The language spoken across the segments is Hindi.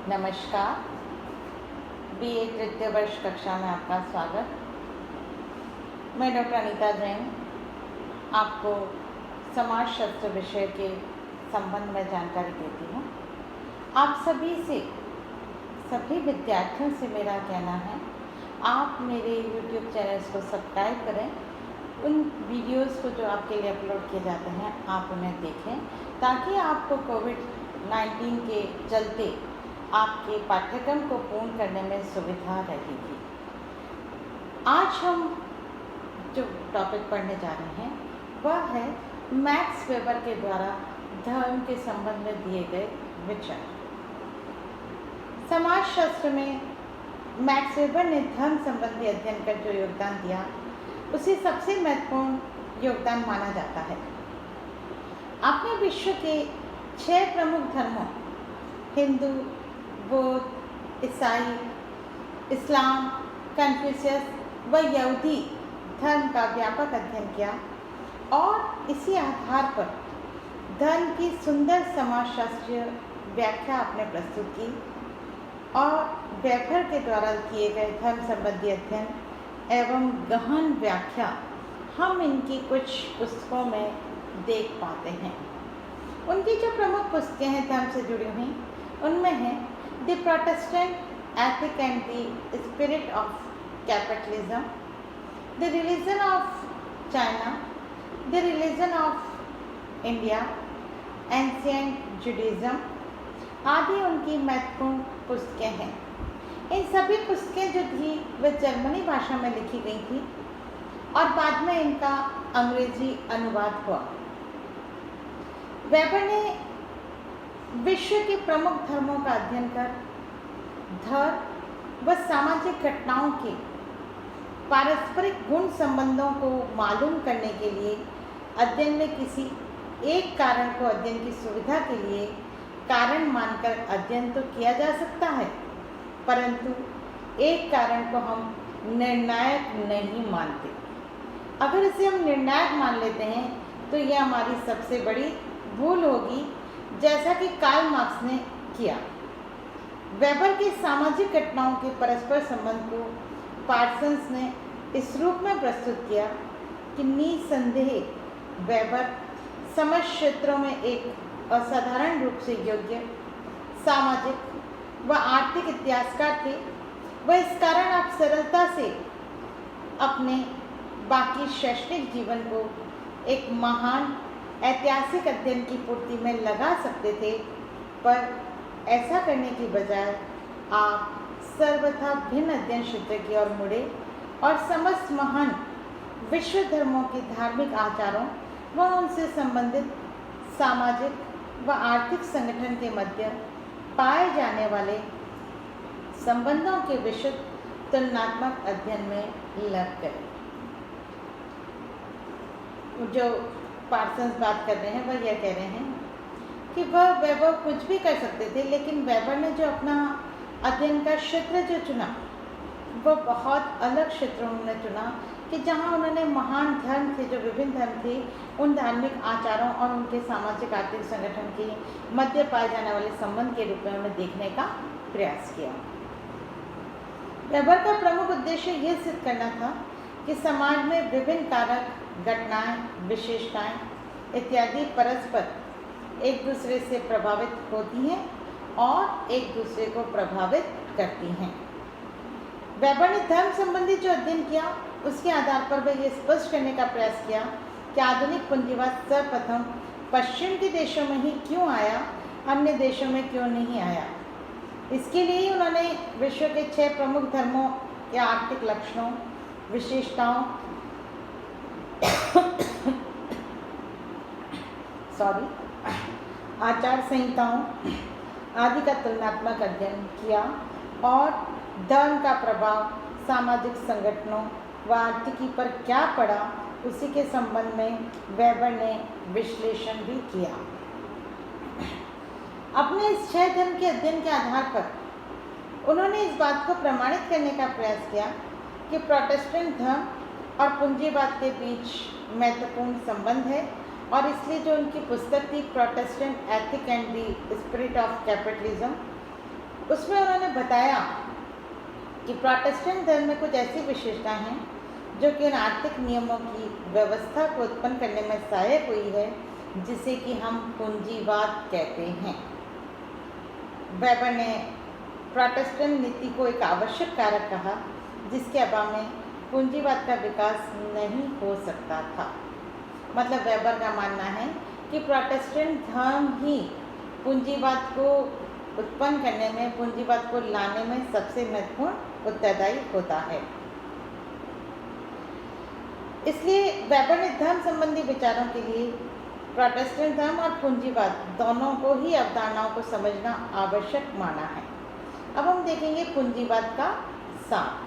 नमस्कार। बीए तृतीय वर्ष कक्षा में आपका स्वागत। मैं डॉक्टर अनीता जैन आपको समाजशास्त्र विषय के संबंध में जानकारी देती हूँ। आप सभी विद्यार्थियों से मेरा कहना है, आप मेरे YouTube चैनल्स को सब्सक्राइब करें। उन वीडियोस को जो आपके लिए अपलोड किए जाते हैं आप उन्हें देखें, ताकि आपको कोविड-19 के चलते आपके पाठ्यक्रम को पूर्ण करने में सुविधा रहेगी। आज हम जो टॉपिक पढ़ने जा रहे हैं वह है मैक्स वेबर के द्वारा धर्म के संबंध में दिए गए विचार। समाजशास्त्र में मैक्स वेबर ने धर्म संबंधी अध्ययन कर जो योगदान दिया उसे सबसे महत्वपूर्ण योगदान माना जाता है। आपने विश्व के 6 प्रमुख धर्मों हिंदू, बौद्ध, ईसाई, इस्लाम, कन्फ्यूशियस व यहूदी धर्म का व्यापक अध्ययन किया और इसी आधार पर धर्म की सुंदर समाजशास्त्रीय व्याख्या आपने प्रस्तुत की। और वेबर के द्वारा किए गए धर्म संबंधी अध्ययन एवं गहन व्याख्या हम इनकी कुछ पुस्तकों में देख पाते हैं। उनकी जो प्रमुख पुस्तकें हैं धर्म से जुड़ी हुई, उनमें है the Protestant ethic and the spirit of capitalism, the religion of China, the religion of India, ancient Judaism आदि उनकी महत्वपूर्ण पुस्तकें हैं। इन सभी पुस्तकें जो थी वह जर्मनी भाषा में लिखी गई थी और बाद में इनका अंग्रेजी अनुवाद हुआ। वेबर ने विश्व के प्रमुख धर्मों का अध्ययन कर धर्म व सामाजिक घटनाओं के पारस्परिक गुण संबंधों को मालूम करने के लिए अध्ययन में किसी एक कारण को अध्ययन की सुविधा के लिए कारण मानकर अध्ययन तो किया जा सकता है, परंतु एक कारण को हम निर्णायक नहीं मानते। अगर इसे हम निर्णायक मान लेते हैं तो यह हमारी सबसे बड़ी भूल होगी, जैसा कि कार्ल मार्क्स ने किया। वेबर के सामाजिक घटनाओं के परस्पर संबंध को पार्सन्स ने इस रूप में प्रस्तुत किया कि निसंदेह वेबर समस्त क्षेत्रों में एक असाधारण रूप से योग्य सामाजिक व आर्थिक इतिहासकार थे। वह इस कारण आप सरलता से अपने बाकी शैक्षणिक जीवन को एक महान ऐतिहासिक अध्ययन की पूर्ति में लगा सकते थे, पर ऐसा करने की बजाय आप सर्वथा भिन्न अध्ययन क्षेत्र की ओर मुड़े और समस्त महान विश्व धर्मों के धार्मिक आचारों व उनसे संबंधित सामाजिक व आर्थिक संगठन के मध्य पाए जाने वाले संबंधों के विशुद्ध तुलनात्मक अध्ययन में लग गए। जो पार्सन्स बात कर रहे हैं वह यह कह रहे हैं कि वेबर कुछ भी कर सकते थे, लेकिन वेबर ने जो अपना अध्ययन का क्षेत्र जो चुना वह बहुत अलग क्षेत्र उन्होंने चुना कि जहाँ उन्होंने महान धर्म थे, जो विभिन्न धर्म थे, उन धार्मिक आचारों और उनके सामाजिक आर्थिक संगठन के मध्य पाए जाने वाले संबंध के रूप में उन्हें देखने का प्रयास किया। वेबर का प्रमुख उद्देश्य यह सिद्ध करना था कि समाज में विभिन्न कारक, घटनाएं, विशेषताएं इत्यादि परस्पर एक दूसरे से प्रभावित होती हैं और एक दूसरे को प्रभावित करती हैं। वेबर ने धर्म संबंधी जो अध्ययन किया उसके आधार पर वह यह स्पष्ट करने का प्रयास किया कि आधुनिक पूंजीवाद सर्वप्रथम पश्चिम के देशों में ही क्यों आया, अन्य देशों में क्यों नहीं आया। इसके लिए ही उन्होंने विश्व के 6 प्रमुख धर्मों के आर्थिक लक्षणों, विशेषताओं आचार संहिताओं आदि का तुलनात्मक अध्ययन किया और धर्म का प्रभाव सामाजिक संगठनों व आर्थिकी पर क्या पड़ा उसी के संबंध में वेबर ने विश्लेषण भी किया। अपने इस 6 धर्म के अध्ययन के आधार पर उन्होंने इस बात को प्रमाणित करने का प्रयास किया कि प्रोटेस्टेंट धर्म और पूंजीवाद के बीच महत्वपूर्ण संबंध है और इसलिए जो उनकी पुस्तक थी Protestant ethic and the spirit of capitalism, उसमें उन्होंने बताया कि प्रोटेस्टेंट धर्म में कुछ ऐसी विशेषताएं हैं जो कि उन आर्थिक नियमों की व्यवस्था को उत्पन्न करने में सहायक हुई है जिसे कि हम पूंजीवाद कहते हैं। वेबर ने प्रोटेस्टेंट नीति को एक आवश्यक कारक कहा जिसके अभाव में पूंजीवाद का विकास नहीं हो सकता था। मतलब वेबर का मानना है कि प्रोटेस्टेंट धर्म ही पूंजीवाद को उत्पन्न करने में, पूंजीवाद को लाने में सबसे महत्वपूर्ण उत्तरदायी होता है। इसलिए वेबर ने धर्म संबंधी विचारों के लिए प्रोटेस्टेंट धर्म और पूंजीवाद दोनों को ही अवधारणाओं को समझना आवश्यक माना है। अब हम देखेंगे पूंजीवाद का सार।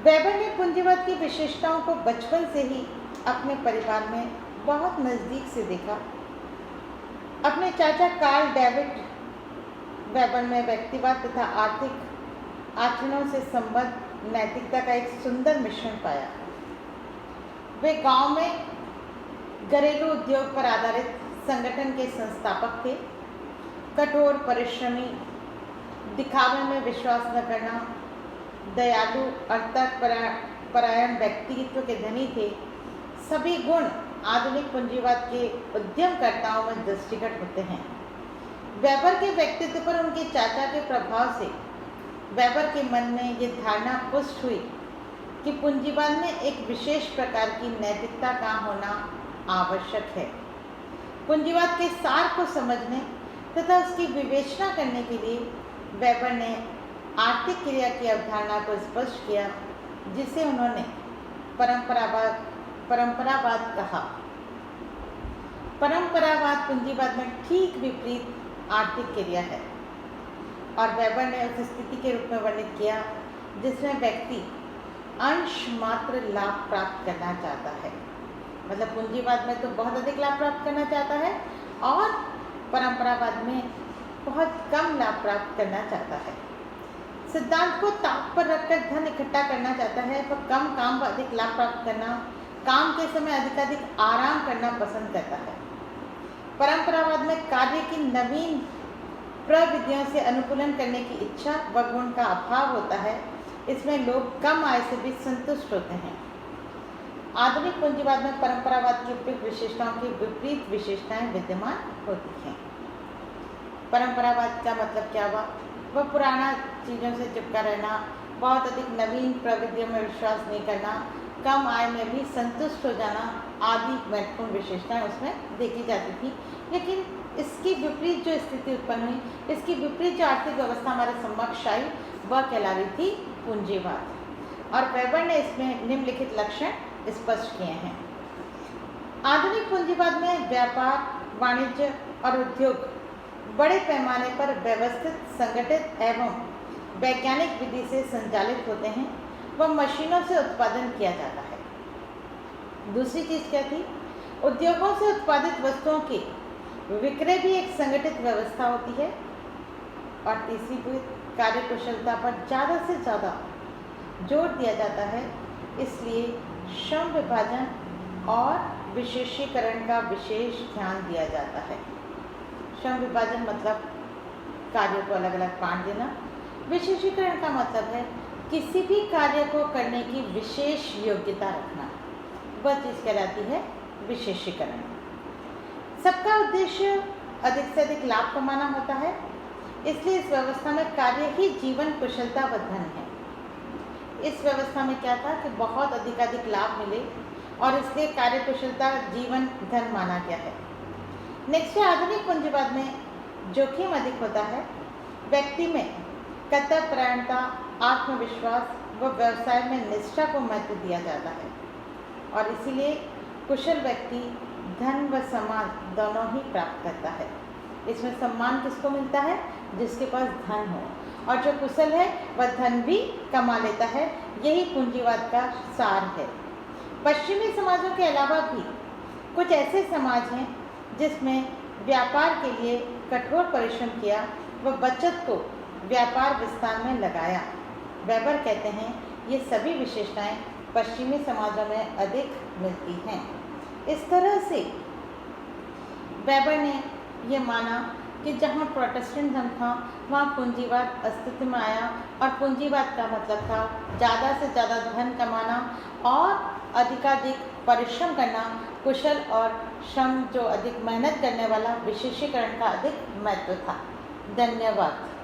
वेबर ने पूंजीवाद की विशेषताओं को बचपन से ही अपने परिवार में बहुत नज़दीक से देखा। अपने चाचा कार्ल डेविड वेबर में व्यक्तिवाद तथा आर्थिक आचरणों से संबद्ध नैतिकता का एक सुंदर मिश्रण पाया। वे गांव में घरेलू उद्योग पर आधारित संगठन के संस्थापक थे। कठोर परिश्रमी, दिखावे में विश्वास न करना, दयालु और तर्कपरायण व्यक्तित्व के धनी थे। सभी गुण आधुनिक पूंजीवाद के उद्यमकर्ताओं में दृष्टिगत होते हैं। वेबर के व्यक्तित्व पर उनके चाचा के प्रभाव से वेबर के मन में ये धारणा पुष्ट हुई कि पूंजीवाद में एक विशेष प्रकार की नैतिकता का होना आवश्यक है। पूंजीवाद के सार को समझने तथा उसकी विवेचना करने के लिए वेबर ने आर्थिक क्रिया की अवधारणा को स्पष्ट किया जिसे उन्होंने परंपरावाद कहा। परंपरावाद पूंजीवाद में ठीक विपरीत आर्थिक क्रिया है और वेबर ने उस स्थिति के रूप में वर्णित किया जिसमें व्यक्ति अंश मात्र लाभ प्राप्त करना चाहता है। मतलब पूंजीवाद में तो बहुत अधिक लाभ प्राप्त करना चाहता है और परंपरावाद में बहुत कम लाभ प्राप्त करना चाहता है। सिद्धांत को ताक पर रखकर धन इकट्ठा करना चाहता है, वह कम काम पर अधिक लाभ प्राप्त करना, काम के समय अधिकाधिक आराम करना पसंद करता है। परंपरावाद में कार्य की नवीन प्रविधियों से अनुकूलन करने की इच्छा व गुण का अभाव होता है। इसमें लोग कम आय से भी संतुष्ट होते हैं। आधुनिक पूंजीवाद में परंपरावाद की उपयुक्त विशेषताओं की विपरीत विशेषताएं विद्यमान होती हैं। परंपरावाद का मतलब क्या हुआ? वह पुराना चीज़ों से चिपका रहना, बहुत अधिक नवीन प्रविधियों में विश्वास नहीं करना, कम आय में भी संतुष्ट हो जाना आदि महत्वपूर्ण विशेषताएं उसमें देखी जाती थी। लेकिन इसकी विपरीत जो स्थिति उत्पन्न हुई, इसकी विपरीत जो आर्थिक व्यवस्था हमारे समक्ष आई, वह कहला रही थी पूंजीवाद। और वेबर ने इसमें निम्नलिखित लक्षण स्पष्ट किए हैं। आधुनिक पूंजीवाद में व्यापार, वाणिज्य और उद्योग बड़े पैमाने पर व्यवस्थित, संगठित एवं वैज्ञानिक विधि से संचालित होते हैं व मशीनों से उत्पादन किया जाता है। दूसरी चीज़ क्या थी? उद्योगों से उत्पादित वस्तुओं की विक्रय भी एक संगठित व्यवस्था होती है। और तीसरी कार्य कुशलता पर ज़्यादा से ज़्यादा जोर दिया जाता है। इसलिए श्रम विभाजन और विशेषीकरण का विशेष ध्यान दिया जाता है। श्रम विभाजन मतलब कार्यों को अलग अलग बांट देना। विशेषीकरण का मतलब है किसी भी कार्य को करने की विशेष योग्यता रखना। वह चीज़ कहलाती है विशेषीकरण। सबका उद्देश्य अधिक से अधिक लाभ कमाना होता है। इसलिए इस व्यवस्था में कार्य ही जीवन, कुशलता व धन है। इस व्यवस्था में क्या था कि बहुत अधिक लाभ मिले और इसलिए कार्य कुशलता, जीवन, धन माना गया है। नेक्स्ट है आधुनिक पूंजीवाद में जोखिम अधिक होता है। व्यक्ति में कर्तव्यपरायणता, आत्मविश्वास व व्यवसाय में निष्ठा को महत्व दिया जाता है और इसीलिए कुशल व्यक्ति धन व सम्मान दोनों ही प्राप्त करता है। इसमें सम्मान किसको मिलता है? जिसके पास धन हो, और जो कुशल है वह धन भी कमा लेता है। यही पूंजीवाद का सार है। पश्चिमी समाजों के अलावा भी कुछ ऐसे समाज हैं जिसमें व्यापार के लिए कठोर परिश्रम किया व बचत को व्यापार विस्तार में लगाया। वेबर कहते हैं ये सभी विशेषताएं पश्चिमी समाजों में अधिक मिलती हैं। इस तरह से वेबर ने यह माना कि जहाँ प्रोटेस्टेंट धर्म था वहाँ पूंजीवाद अस्तित्व में आया, और पूंजीवाद का मतलब था ज़्यादा से ज़्यादा धन कमाना और अधिकाधिक परिश्रम करना, कुशल और श्रम जो अधिक मेहनत करने वाला विशेषीकरण का अधिक महत्व था। धन्यवाद।